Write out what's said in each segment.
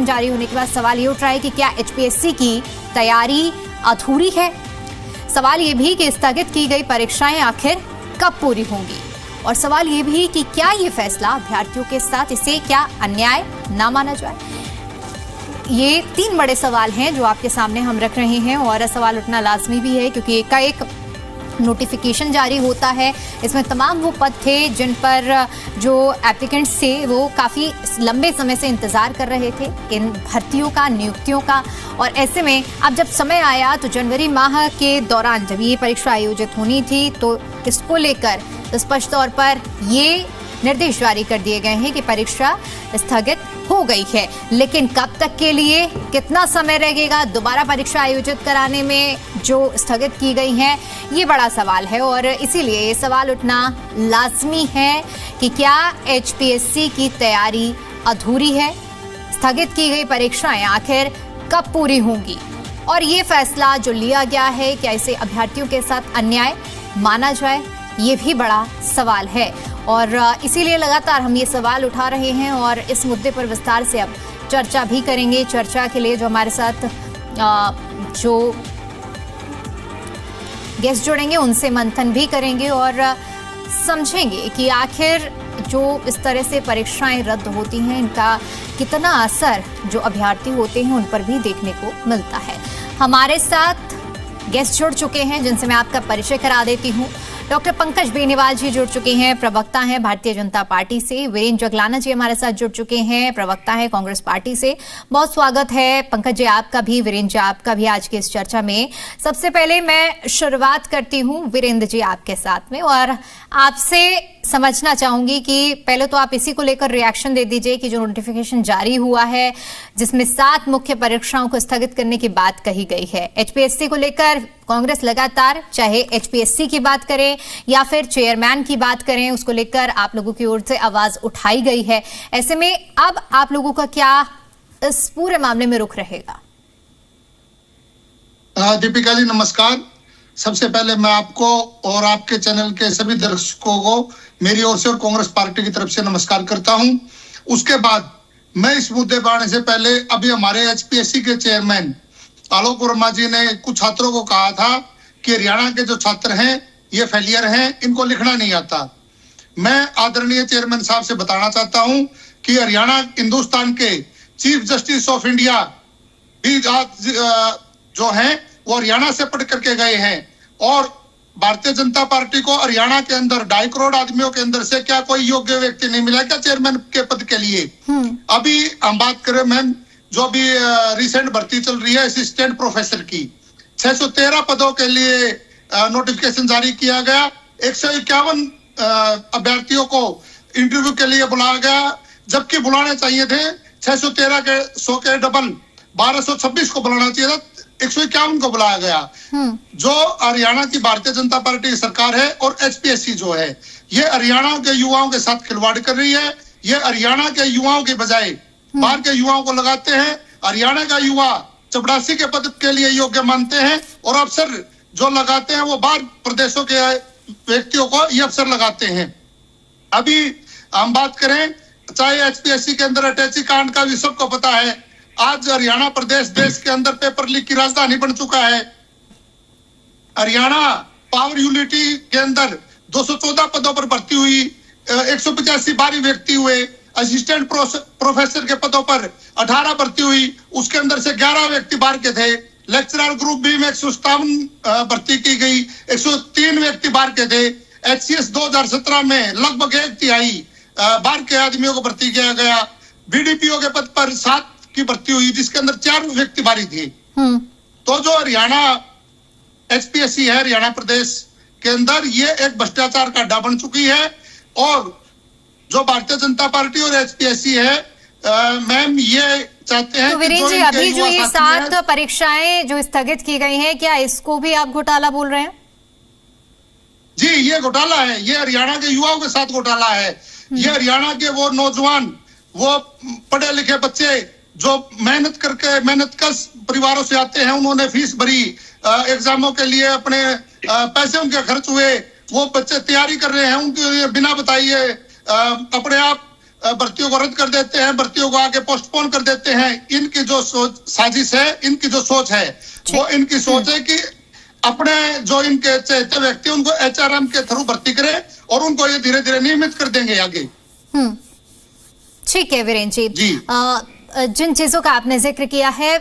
Notification जारी होने के बाद सवाल ये उठ रहा है कि क्या एचपीएससी की तैयारी अधूरी है। सवाल ये भी कि स्थगित की गई परीक्षाएं आखिर कब पूरी होंगी, और सवाल ये भी कि क्या ये फैसला अभ्यर्थियों के साथ इसे क्या अन्याय ना माना जाए। ये 3 बड़े सवाल हैं जो आपके सामने हम रख रहे हैं, और सवाल उठना लाजमी भी है क्योंकि एकाएक नोटिफिकेशन जारी होता है। इसमें तमाम वो पद थे जिन पर जो एप्लीकेंट्स थे वो काफ़ी लंबे समय से इंतज़ार कर रहे थे इन भर्तियों का, नियुक्तियों का। और ऐसे में अब जब समय आया तो जनवरी माह के दौरान जब ये परीक्षा आयोजित होनी थी तो इसको लेकर स्पष्ट तौर पर ये निर्देश जारी कर दिए गए हैं कि परीक्षा स्थगित हो गई है। लेकिन कब तक के लिए, कितना समय लगेगा दोबारा परीक्षा आयोजित कराने में जो स्थगित की गई हैं, ये बड़ा सवाल है। और इसीलिए ये सवाल उठना लाजमी है कि क्या एचपीएससी की तैयारी अधूरी है, स्थगित की गई परीक्षाएं आखिर कब पूरी होंगी, और ये फैसला जो लिया गया है क्या इसे अभ्यर्थियों के साथ अन्याय माना जाए, ये भी बड़ा सवाल है। और इसीलिए लगातार हम ये सवाल उठा रहे हैं और इस मुद्दे पर विस्तार से अब चर्चा भी करेंगे। चर्चा के लिए जो हमारे साथ जो गेस्ट जुड़ेंगे उनसे मंथन भी करेंगे और समझेंगे कि आखिर जो इस तरह से परीक्षाएं रद्द होती हैं इनका कितना असर जो अभ्यर्थी होते हैं उन पर भी देखने को मिलता है। हमारे साथ गेस्ट जुड़ चुके हैं जिनसे मैं आपका परिचय करा देती हूँ। डॉक्टर पंकज बेनीवाल जी जुड़ चुके हैं, प्रवक्ता हैं भारतीय जनता पार्टी से। वीरेंद्र जगलाना जी हमारे साथ जुड़ चुके हैं, प्रवक्ता हैं कांग्रेस पार्टी से। बहुत स्वागत है पंकज जी आपका भी, वीरेंद्र जी आपका भी आज की इस चर्चा में। सबसे पहले मैं शुरुआत करती हूँ वीरेंद्र जी आपके साथ में, और आपसे समझना चाहूंगी कि पहले तो आप इसी को लेकर रिएक्शन दे दीजिए कि जो नोटिफिकेशन जारी हुआ है जिसमें 7 मुख्य परीक्षाओं को स्थगित करने की बात कही गई है। एचपीएससी को लेकर कांग्रेस लगातार, चाहे एचपीएससी की बात करें या फिर चेयरमैन की बात करें, उसको लेकर आप लोगों की ओर से आवाज उठाई गई है। ऐसे में अब आप लोगों का क्या इस पूरे मामले में रुख रहेगा? दीपिका जी नमस्कार। सबसे पहले मैं आपको और आपके चैनल के सभी दर्शकों को मेरी ओर से और कांग्रेस पार्टी की तरफ से नमस्कार करता हूं। उसके बाद मैं इस मुद्दे पर आने से पहले अभी हमारे एचपीएससी के चेयरमैन आलोक वर्मा जी ने कुछ छात्रों को कहा था कि हरियाणा के जो छात्र हैं ये फेलियर हैं, इनको लिखना नहीं आता। मैं आदरणीय चेयरमैन साहब से बताना चाहता हूं कि हरियाणा हिंदुस्तान के चीफ जस्टिस ऑफ इंडिया भी जो हैं वो हरियाणा से पढ़ करके गए हैं, और भारतीय जनता पार्टी को हरियाणा के अंदर 2.5 करोड़ आदमियों के अंदर से क्या कोई योग्य व्यक्ति नहीं मिला क्या चेयरमैन के पद के लिए? अभी हम बात करें मैम, जो भी रिसेंट भर्ती चल रही है असिस्टेंट प्रोफेसर की, 613 पदों के लिए नोटिफिकेशन जारी किया गया। 151 अभ्यर्थियों को इंटरव्यू के लिए बुलाया गया, जबकि बुलाने चाहिए थे 613 के 100 के डबल 1226 को बुलाना चाहिए था, 151 को बुलाया गया। जो हरियाणा की भारतीय जनता पार्टी की सरकार है और एचपीएससी जो है ये हरियाणा के युवाओं के साथ खिलवाड़ कर रही है। ये हरियाणा के युवाओं के बजाय बाहर के युवाओं को लगाते हैं। हरियाणा का युवा चपरासी के पद के लिए योग्य मानते हैं और अफसर जो लगाते हैं वो बाहर प्रदेशों के व्यक्तियों को ये अफसर लगाते हैं। अभी हम बात करें चाहे एचपीएससी के अंदर अटैची कांड का भी सबको पता है। आज हरियाणा प्रदेश देश के अंदर पेपर लीक की राजधानी बन चुका है। हरियाणा पावर यूनिटी के अंदर 214 पदों पर भर्ती हुई, 185 बाहरी व्यक्ति हुए। असिस्टेंट प्रोफेसर के पदों पर 18 भर्ती हुई, उसके अंदर से 11 व्यक्ति बाहर के थे। लेक्चरर ग्रुप बी में 157 भर्ती की गई, 103 व्यक्ति बाहर के थे। एचसीएस 2017 में लगभग 1/3 बाहर के आदमियों को भर्ती किया गया। बीडीपीओ के पद पर 7 की भर्ती हुई जिसके अंदर 4 व्यक्ति बाहरी थे। तो जो हरियाणा एचपीएससी है हरियाणा प्रदेश के अंदर ये एक भ्रष्टाचार का अड्डा बन चुकी है। और जो भारतीय जनता पार्टी और एचपीएससी है मैम ये चाहते हैं तो वीरेंद्र जी अभी जो ये 7 परीक्षाएं जो स्थगित की गई हैं क्या इसको भी आप घोटाला बोल रहे हैं? जी ये घोटाला है, ये हरियाणा के युवाओं के साथ घोटाला है। ये हरियाणा के वो नौजवान, वो पढ़े लिखे बच्चे जो मेहनत कश परिवारों से आते हैं, उन्होंने फीस भरी, एग्जामों के लिए अपने पैसे उनके खर्च हुए, वो बच्चे तैयारी कर रहे हैं, उनके बिना बताइए अपने आप भर्तियों को रद्द कर देते हैं, भर्तियों को आगे पोस्टपोन कर देते हैं। इनकी जो साजिश है, इनकी जो सोच है, वो इनकी सोच है कि अपने जो इनके चहेते व्यक्ति उनको एचआरएम के थ्रू भर्ती करें और उनको ये धीरे धीरे नियमित कर देंगे आगे। ठीक है वीरेंद्र जी, जिन चीजों का आपने जिक्र किया है,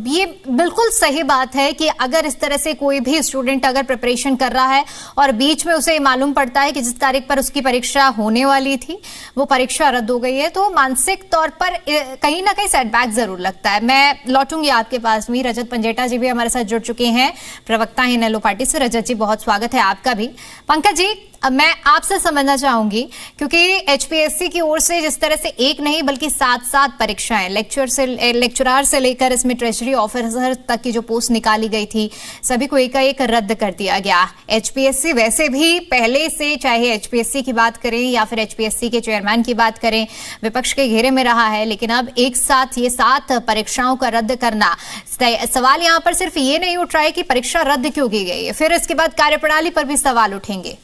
ये बिल्कुल सही बात है कि अगर इस तरह से कोई भी स्टूडेंट अगर प्रिपरेशन कर रहा है और बीच में उसे मालूम पड़ता है कि जिस तारीख पर उसकी परीक्षा होने वाली थी वो परीक्षा रद्द हो गई है, तो मानसिक तौर पर कहीं ना कहीं सेटबैक जरूर लगता है। मैं लौटूंगी आपके पास में। रजत पंजेटा जी भी हमारे साथ जुड़ चुके हैं, प्रवक्ता हैं इनेलो पार्टी से। रजत जी, बहुत स्वागत है आपका भी। पंकज जी, मैं आपसे समझना चाहूंगी, क्योंकि एचपीएससी की ओर से जिस तरह से एक नहीं बल्कि 7 परीक्षाएं, लेक्चरर से लेकर इसमें ट्रेजरी ऑफिसर तक की जो पोस्ट निकाली गई थी, सभी को एकाएक रद्द कर दिया गया। एचपीएससी वैसे भी पहले से, चाहे एचपीएससी की बात करें या फिर एचपीएससी के चेयरमैन की बात करें, विपक्ष के घेरे में रहा है, लेकिन अब एक साथ ये 7 परीक्षाओं का रद्द करना, सवाल यहाँ पर सिर्फ ये नहीं उठ रहा है कि परीक्षा रद्द क्यों की गई है, फिर इसके बाद कार्यप्रणाली पर भी सवाल उठेंगे।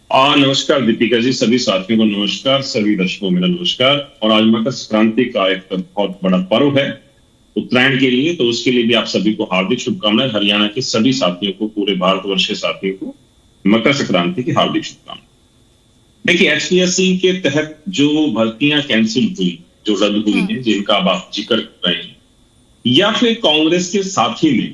नमस्कार दीपिका जी, सभी साथियों को नमस्कार, सभी दर्शकों को मेरा नमस्कार। और आज मकर संक्रांति का एक बहुत बड़ा पर्व है उत्तरायण के लिए, तो उसके लिए भी आप सभी को हार्दिक शुभकामनाएं। हरियाणा के सभी साथियों को, पूरे भारतवर्ष के साथियों को मकर संक्रांति की हार्दिक शुभकामनाएं। देखिए, एचपीएससी के तहत जो भर्तियां कैंसिल हुई, जो रद्द हुई है, जिनका अब आप जिक्र कर रहे हैं, या फिर कांग्रेस के साथी ने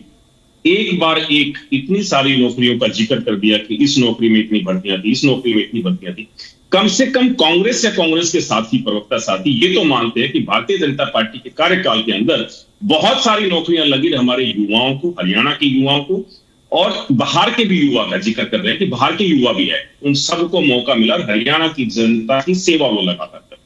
एक बार एक इतनी सारी नौकरियों का जिक्र कर दिया कि इस नौकरी में इतनी भर्तियां थी, इस नौकरी में इतनी भर्तियां थी। कम से कम कांग्रेस या कांग्रेस के साथी, प्रवक्ता साथी ये तो मानते हैं कि भारतीय जनता पार्टी के कार्यकाल के अंदर बहुत सारी नौकरियां लगी हमारे युवाओं को, हरियाणा के युवाओं को, और बाहर के भी युवा का जिक्र कर रहे हैं कि बाहर के युवा भी है, उन सबको मौका मिला। हरियाणा की जनता की सेवा वो लगातार कर।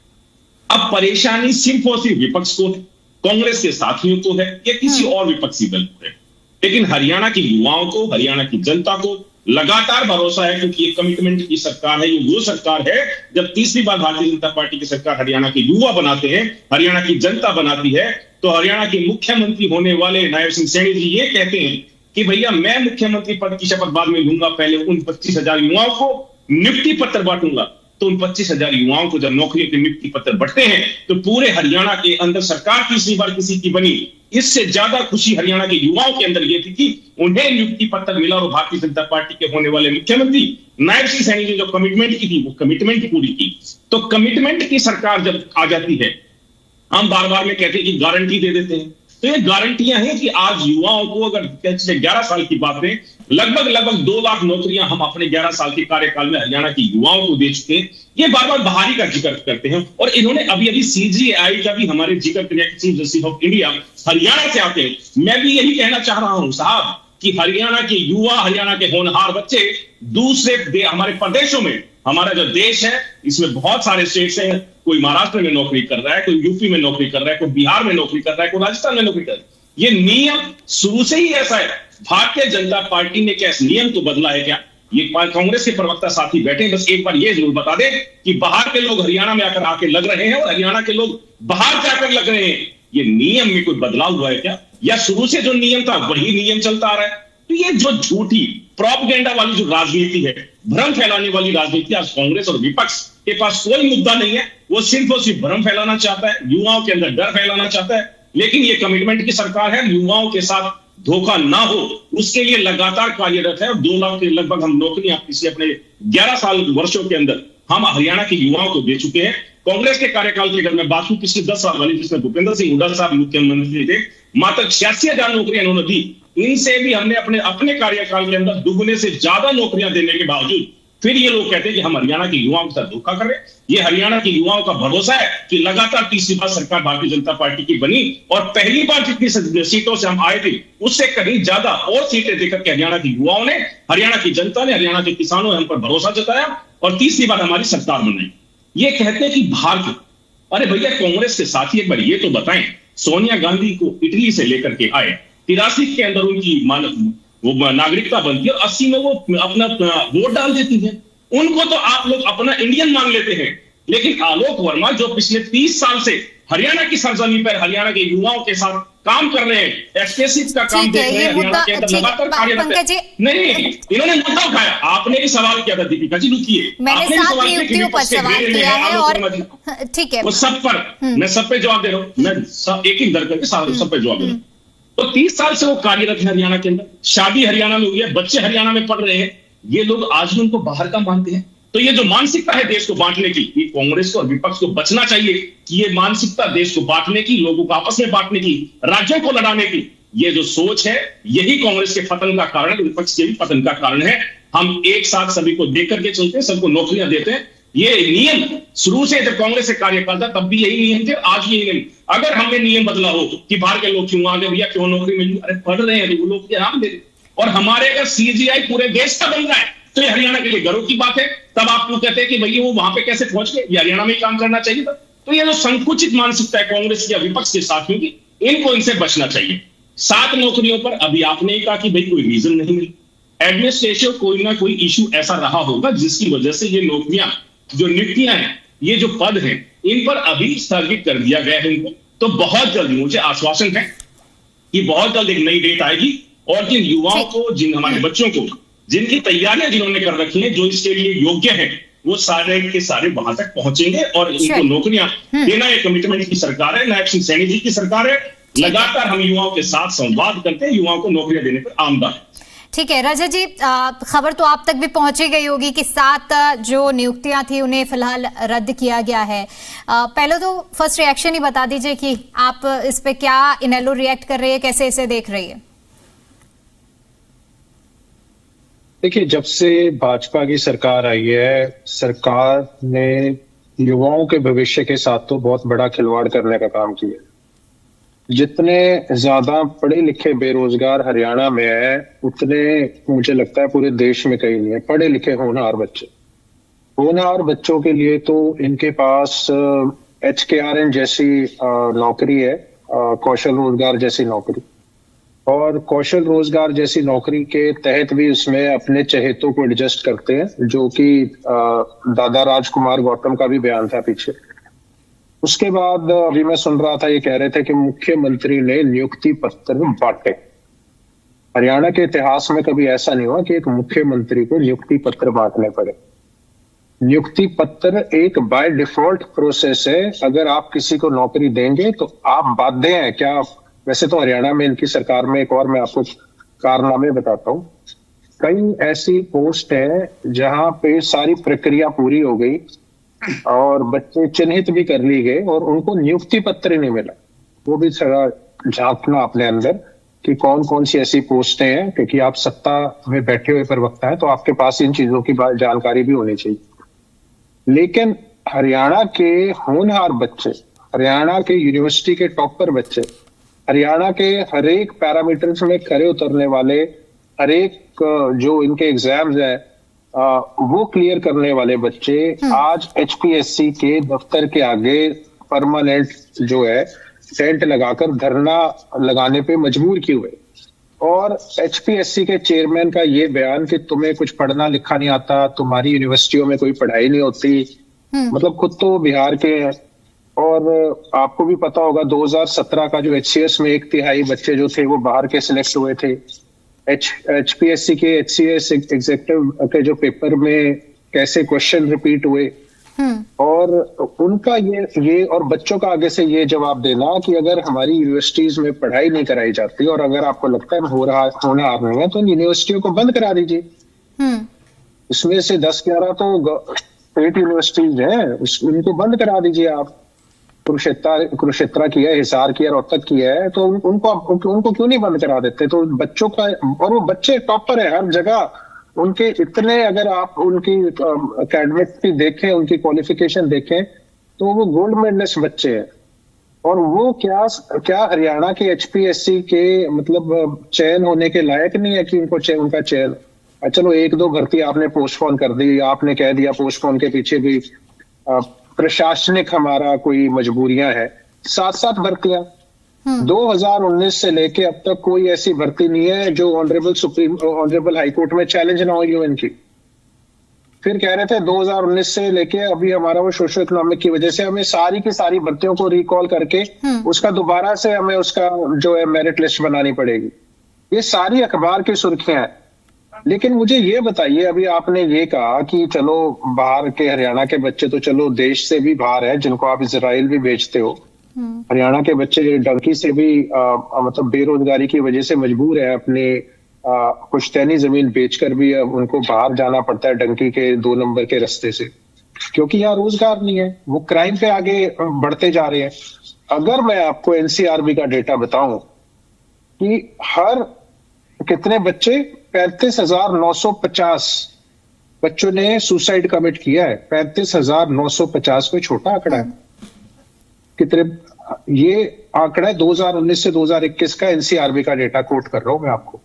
अब परेशानी सिर्फ और सिर्फ विपक्ष को है, कांग्रेस के साथियों को है या किसी और विपक्षी दल को है, लेकिन हरियाणा के युवाओं को, हरियाणा की जनता को लगातार भरोसा है, क्योंकि ये कमिटमेंट की सरकार है। ये वो सरकार है, जब तीसरी बार भारतीय जनता पार्टी की सरकार हरियाणा के युवा बनाते हैं, हरियाणा की जनता बनाती है, तो हरियाणा के मुख्यमंत्री होने वाले नायब सिंह सैनी जी ये कहते हैं कि भैया मैं मुख्यमंत्री पद की शपथ बाद में लूंगा, पहले उन 25,000 युवाओं को नियुक्ति पत्र बांटूंगा। तो उन 25,000 युवाओं को जब नौकरियों के नियुक्ति पत्र बढ़ते हैं, तो पूरे हरियाणा के अंदर सरकार तीसरी बार किसी की बनी, इससे ज्यादा खुशी हरियाणा के युवाओं के अंदर ये थी कि उन्हें नियुक्ति पत्र मिला और भारतीय जनता पार्टी के होने वाले मुख्यमंत्री नायब सिंह सैनी ने जो कमिटमेंट की थी, वो कमिटमेंट पूरी की। तो कमिटमेंट की सरकार जब आ जाती है, हम बार बार में कहते हैं कि गारंटी दे देते हैं, तो ये गारंटियां हैं कि आज युवाओं को, अगर पिछले 11 साल की बात है, लगभग 2 लाख नौकरियां हम अपने 11 साल के कार्यकाल में हरियाणा के युवाओं को दे चुके हैं। ये बार बार बहाली का जिक्र करते हैं, और इन्होंने अभी सीजीआई का भी हमारे जिक्र किया कि chief justice of India Haryana से आते हैं। मैं भी यही कहना चाह रहा हूं साहब कि हरियाणा के युवा, हरियाणा के होनहार बच्चे दूसरे हमारे प्रदेशों में, हमारा जो देश है इसमें बहुत सारे स्टेट्स हैं, कोई महाराष्ट्र में नौकरी कर रहा है, कोई यूपी में नौकरी कर रहा है, कोई बिहार में नौकरी कर रहा है, कोई राजस्थान में नौकरी कर रहा है। ये नियम शुरू से ही ऐसा है। भारतीय जनता पार्टी ने क्या इस नियम को बदला है क्या? ये कांग्रेस के प्रवक्ता साथी बैठे, बस एक बार ये जरूर बता दें कि बाहर के लोग हरियाणा में आकर आके लग रहे हैं और हरियाणा के लोग बाहर जाकर लग रहे हैं। ये नियम में कोई बदलाव हुआ है क्या, या शुरू से जो नियम था वही नियम चलता आ रहा है? तो ये जो झूठी प्रोपेगेंडा वाली जो राजनीति है, भ्रम फैलाने वाली राजनीति, आज कांग्रेस और विपक्ष के पास कोई मुद्दा नहीं है। वो सिर्फ और सिर्फ भ्रम फैलाना चाहता है, युवाओं के अंदर डर फैलाना चाहता है। लेकिन ये कमिटमेंट की सरकार है, युवाओं के साथ धोखा ना हो उसके लिए लगातार कार्यरत है। और 2 लाख के लगभग हम नौकरियां पिछले अपने 11 साल वर्षों के अंदर हम हरियाणा के युवाओं को दे चुके हैं। कांग्रेस के कार्यकाल की अगर मैं बात करूं, पिछले 10 साल वाली, जिसमें भूपेंद्र सिंह हुड्डा साहब मुख्यमंत्री थे, मात्र 86,000 नौकरियां इन्होंने दी। इनसे भी हमने अपने कार्यकाल के अंदर दुगने से ज्यादा नौकरियां देने के बावजूद फिर ये लोग कहते हैं कि हम हरियाणा के युवाओं के साथ धोखा कर रहे हैं। ये हरियाणा के युवाओं का भरोसा है कि लगातार तीसरी बार सरकार भारतीय जनता पार्टी की बनी, और पहली बार जितनी सीटों से हम आए थे उससे कहीं ज्यादा और सीटें देकर के हरियाणा के युवाओं ने, हरियाणा की जनता ने, हरियाणा के किसानों ने हम पर भरोसा जताया और तीसरी बार हमारी सरकार बनाई। ये कहते हैं कि बाहर के, अरे भैया कांग्रेस के साथी एक बार ये तो बताएं, सोनिया गांधी को इटली से लेकर के आए, 83 के अंदर उनकी वो नागरिकता बनती है और 80 में वो अपना वोट डाल देती है। उनको तो आप लोग अपना इंडियन मान लेते हैं, लेकिन आलोक वर्मा जो पिछले 30 साल से हरियाणा की सरजमी पर हरियाणा के युवाओं के साथ काम कर रहे हैं, एचपीएससी का काम देख रहे हैं, हरियाणा के अंदर लगातार कार्यरत है। नहीं, इन्होंने मुद्दा उठाया, आपने भी सवाल किया था दीपिका जी, रुकिए, मैंने 7 नियुक्तियों पर सवाल किया है और ठीक है वो सब पर मैं सब पे जवाब दे रहा हूँ, मैं एक ही दर करके सब पे जवाब दे रहा हूँ। तो 30 साल से वो कार्यरत है हरियाणा के अंदर, शादी हरियाणा में हुई है, बच्चे हरियाणा में पढ़ रहे हैं, ये लोग आज भी उनको बाहर का मानते हैं। तो ये जो मानसिकता है देश को बांटने की, ये कांग्रेस को और विपक्ष को बचना चाहिए कि ये मानसिकता देश को बांटने की, लोगों को आपस में बांटने की, राज्यों को लड़ाने की, ये जो सोच है यही कांग्रेस के पतन का कारण है, विपक्ष के भी पतन का कारण है। हम एक साथ सभी को देख करके चलते हैं, सबको नौकरियां देते हैं। ये नियम शुरू से जब कांग्रेस से कार्यकाल था तब भी यही नियम थे, आज भी यही नियम। अगर हमने नियम बदला हो कि बाहर के लोग क्यों आ गए भैया, क्यों नौकरी मिली, अरे पढ़ रहे हैं वो लोग आराम दे, और हमारे अगर सीजीआई पूरे देश का बन रहा है तो ये हरियाणा के लिए गर्व की बात है। तब आप लोग कहते हैं कि भैया वो वहां पे कैसे पहुंच गए, ये हरियाणा में ही काम करना चाहिए था। तो ये जो संकुचित मानसिकता है कांग्रेस या विपक्ष के साथियों की, इनको इनसे बचना चाहिए। 7 नौकरियों पर अभी आपने ही कहा कि भाई कोई रीजन नहीं मिली, एडमिनिस्ट्रेशन कोई ना कोई इशू ऐसा रहा होगा जिसकी वजह से ये नौकरियां, जो नियुक्तियां हैं, ये जो पद हैं, इन पर अभी स्थगित कर दिया गया है इनको। तो बहुत जल्दी मुझे आश्वासन है कि बहुत जल्द एक नई डेट आएगी और जिन युवाओं को, जिन हमारे बच्चों को, जिनकी तैयारियां जिन्होंने कर रखी हैं, जो इसके लिए योग्य हैं, वो सारे के सारे वहां तक पहुंचेंगे और इनको नौकरियां देना एक कमिटमेंट की सरकार है, नायब सिंह सैनी जी की सरकार है। लगातार हम युवाओं के साथ संवाद करते हैं, युवाओं को नौकरियां देने पर आमदा है। ठीक है रजत जी, खबर तो आप तक भी पहुंची गई होगी कि 7 जो नियुक्तियां थी उन्हें फिलहाल रद्द किया गया है। पहले तो फर्स्ट रिएक्शन ही बता दीजिए कि आप इस पे क्या इनेलो रिएक्ट कर रही है, कैसे इसे देख रही है? देखिए, जब से भाजपा की सरकार आई है, सरकार ने युवाओं के भविष्य के साथ तो बहुत बड़ा खिलवाड़ करने का काम किया। जितने ज्यादा पढ़े लिखे बेरोजगार हरियाणा में है, उतने मुझे लगता है पूरे देश में कहीं नहीं है पढ़े लिखे होनहार बच्चे। होनहार बच्चों के लिए तो इनके पास HKRN जैसी नौकरी है, कौशल रोजगार जैसी नौकरी, और कौशल रोजगार जैसी नौकरी के तहत भी उसमें अपने चहेतों को एडजस्ट करते हैं, जो कि दादा राजकुमार गौतम का भी बयान था पीछे। उसके बाद अभी मैं सुन रहा था, ये कह रहे थे कि मुख्यमंत्री ने नियुक्ति पत्र बांटे। हरियाणा के इतिहास में कभी ऐसा नहीं हुआ कि एक मुख्यमंत्री को नियुक्ति पत्र बांटने पड़े। नियुक्ति पत्र एक बाय डिफॉल्ट प्रोसेस है। अगर आप किसी को नौकरी देंगे तो आप बाध्य हैं क्या? वैसे तो हरियाणा में इनकी सरकार में एक और मैं आपको कारनामे बताता हूँ। कई ऐसी पोस्ट है जहां पे सारी प्रक्रिया पूरी हो गई और बच्चे चिन्हित भी कर लिए गए और उनको नियुक्ति पत्र नहीं मिला। वो भी थोड़ा झांकना अपने अंदर कि कौन कौन सी ऐसी पोस्टें हैं, क्योंकि आप सत्ता में बैठे हुए प्रवक्ता हैं तो आपके पास इन चीजों की जानकारी भी होनी चाहिए। लेकिन हरियाणा के होनहार बच्चे, हरियाणा के यूनिवर्सिटी के टॉपर बच्चे, हरियाणा के हर एक पैरामीटर्स में खरे उतरने वाले, हर एक जो इनके एग्जाम्स हैं वो क्लियर करने वाले बच्चे आज HPSC के दफ्तर के आगे परमानेंट जो है टेंट लगाकर धरना लगाने पे मजबूर क्यों हुए। और HPSC के चेयरमैन का ये बयान कि तुम्हें कुछ पढ़ना लिखा नहीं आता, तुम्हारी यूनिवर्सिटियों में कोई पढ़ाई नहीं होती, मतलब खुद तो बिहार के हैं। और आपको भी पता होगा 2017 का जो HCS में 1/3 बच्चे जो थे वो बाहर के सिलेक्ट हुए थे। HPSC के HCS एग्जीक्यूटिव के जो पेपर में कैसे क्वेश्चन रिपीट हुए, और उनका ये और बच्चों का आगे से ये जवाब देना कि अगर हमारी यूनिवर्सिटीज में पढ़ाई नहीं कराई जाती और अगर आपको लगता है होना आ रहे हैं तो यूनिवर्सिटियों को बंद करा दीजिए। इसमें से 10-11 तो स्टेट यूनिवर्सिटीज हैं, उनको बंद करा दीजिए आप। कुरुक्षेत्र की है, हिसार की है, रोहतक की है, तो उनको क्यों नहीं बंद करा देते? तो बच्चों का, और वो बच्चे टॉपर है हर जगह उनके इतने, अगर आप उनकी एकेडमिक की देखें, उनकी क्वालिफिकेशन देखें तो वो गोल्ड मेडलिस्ट बच्चे हैं। और वो क्या हरियाणा के HPSC के मतलब चयन होने के लायक नहीं है कि उनका चयन? चलो 1-2 भर्ती आपने पोस्टपोन कर दी, आपने कह दिया पोस्टपोन के पीछे भी प्रशासनिक हमारा कोई मजबूरियां है। 7 भर्तियां 2019 से लेके अब तक कोई ऐसी भर्ती नहीं है जो ऑनरेबल हाई कोर्ट में चैलेंज ना हुई हो इनकी। फिर कह रहे थे 2019 से लेके अभी हमारा वो सोशो इकोनॉमिक की वजह से हमें सारी की सारी भर्तियों को रिकॉल करके उसका दोबारा से हमें उसका जो है मेरिट लिस्ट बनानी पड़ेगी। ये सारी अखबार की सुर्खियां हैं। लेकिन मुझे ये बताइए, अभी आपने ये कहा कि चलो बाहर के हरियाणा के बच्चे तो चलो देश से भी बाहर है, जिनको आप इजराइल भी बेचते हो। हरियाणा के बच्चे डंकी से भी मतलब बेरोजगारी की वजह से मजबूर है अपने पुश्तैनी जमीन बेचकर भी अब उनको बाहर जाना पड़ता है डंकी के 2 नंबर के रास्ते से, क्योंकि यहाँ रोजगार नहीं है। वो क्राइम पे आगे बढ़ते जा रहे हैं। अगर मैं आपको एनसीआरबी का डेटा बताऊं कि हर कितने बच्चे 35,950 बच्चों ने सुसाइड कमिट किया है। 35,950 कोई छोटा आंकड़ा है? कितने, ये आंकड़ा है 2019 से 2021 का एनसीआरबी का डेटा कोट कर रहा हूं मैं आपको।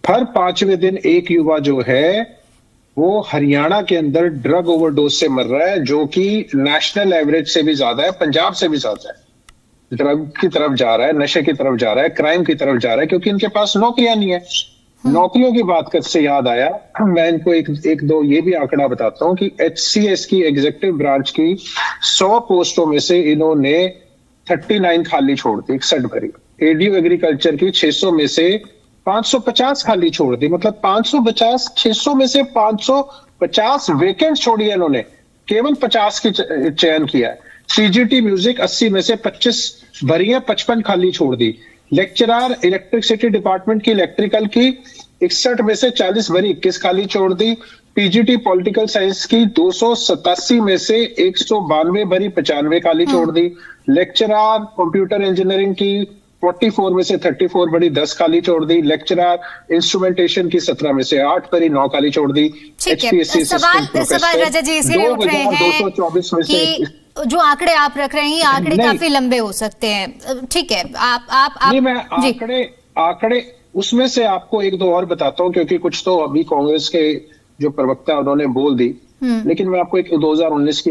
हर 5वें दिन एक युवा जो है वो हरियाणा के अंदर ड्रग ओवरडोज से मर रहा है, जो कि नेशनल एवरेज से भी ज्यादा है, पंजाब से भी ज्यादा है। ड्रग की तरफ जा रहा है, नशे की तरफ जा रहा है, क्राइम की तरफ जा रहा है, क्योंकि इनके पास नौकरियां नहीं है। नौकरियों की बात कर से याद आया, मैं इनको एक दो ये भी आंकड़ा बताता हूं कि HCS की एग्जीक्यूटिव ब्रांच की 100 पोस्टों में से इन्होंने 39 खाली छोड़ दी, 61 भरी। एडीयू एग्रीकल्चर की 600 में से 550 खाली छोड़ दी। मतलब 550, 600 में से 550 वेकेंट छोड़ी है इन्होंने, केवल 50 की चयन किया है। CGT म्यूजिक 80 में से 25 भरी है, 55 खाली छोड़ दी। लेक्चरर इलेक्ट्रिसिटी डिपार्टमेंट की इलेक्ट्रिकल की 61 में से 40 भरी, 21 खाली छोड़ दी। PGT पॉलिटिकल साइंस की 287 में से 192 भरी, 95 खाली छोड़ दी। लेक्चरर कंप्यूटर इंजीनियरिंग की 44 में से 34 बड़ी, 10 खाली छोड़ दी। लेक्चरर इंस्ट्रूमेंटेशन की 17 में से 8 बड़ी, 9 खाली छोड़ दी। HPSC सवाल रजत जी इसलिए उठ रहे हैं 224 में से जो आंकड़े आप रख रहे हैं ये आंकड़े काफी लंबे हो सकते हैं। ठीक है, आप नहीं, मैं आंकड़े उसमें से आपको एक दो और बताता हूं, क्योंकि कुछ तो अभी कांग्रेस के जो प्रवक्ता उन्होंने बोल दी। लेकिन मैं आपको एक 2019 की